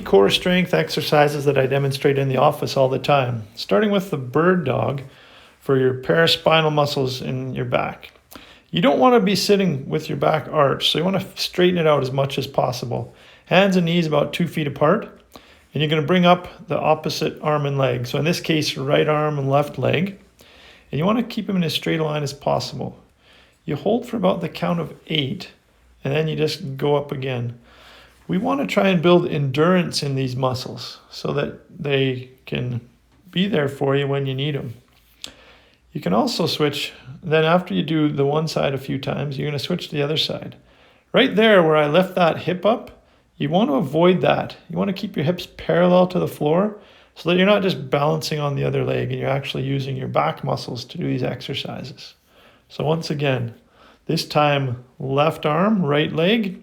core strength exercises that I demonstrate in the office all the time, starting with the bird dog for your paraspinal muscles in your back. You don't want to be sitting with your back arched, so you want to straighten it out as much as possible. Hands and knees about 2 feet apart, and you're going to bring up the opposite arm and leg. So in this case, right arm and left leg, and you want to keep them in as straight a line as possible. You hold for about the count of 8, and then you just go up again. We want to try and build endurance in these muscles so that they can be there for you when you need them. You can also switch, then after you do the one side a few times, you're going to switch to the other side. Right there where I lift that hip up, you want to avoid that. You want to keep your hips parallel to the floor so that you're not just balancing on the other leg and you're actually using your back muscles to do these exercises. So once again, this time left arm, right leg,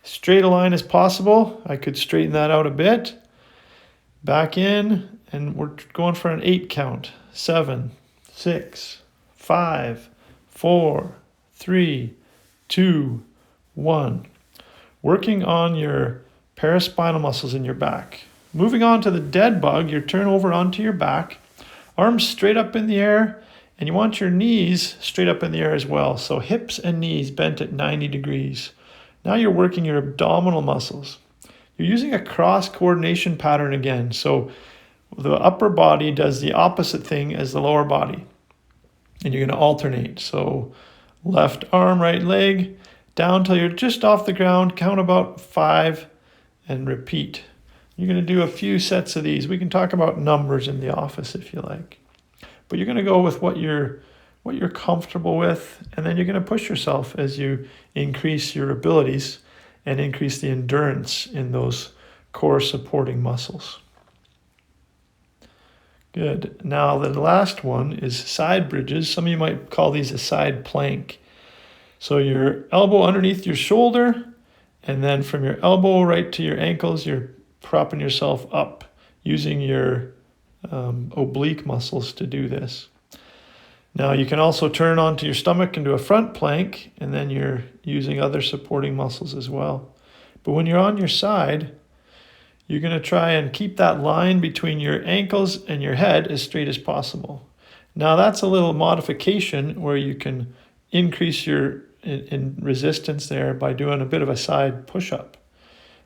straight a line as possible. I could straighten that out a bit. Back in, and we're going for an 8 count. 7, 6, 5, 4, 3, 2, 1. Working on your paraspinal muscles in your back. Moving on to the dead bug, you turn over onto your back, arms straight up in the air, and you want your knees straight up in the air as well. So hips and knees bent at 90 degrees. Now you're working your abdominal muscles. You're using a cross coordination pattern again. So the upper body does the opposite thing as the lower body. And you're going to alternate. So left arm, right leg, down till you're just off the ground, count about 5 and repeat. You're going to do a few sets of these. We can talk about numbers in the office if you like. But you're going to go with what you're comfortable with, and then you're going to push yourself as you increase your abilities and increase the endurance in those core supporting muscles. Good. Now the last one is side bridges. Some of you might call these a side plank. So your elbow underneath your shoulder, and then from your elbow right to your ankles, you're propping yourself up using your oblique muscles to do this. Now you can also turn onto your stomach and do a front plank, and then you're using other supporting muscles as well. But when you're on your side, you're going to try and keep that line between your ankles and your head as straight as possible. Now that's a little modification where you can increase your in resistance there by doing a bit of a side push-up.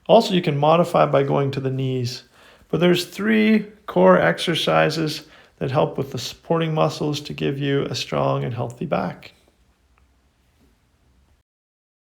Also, you can modify by going to the knees. But there's 3 core exercises that help with the supporting muscles to give you a strong and healthy back.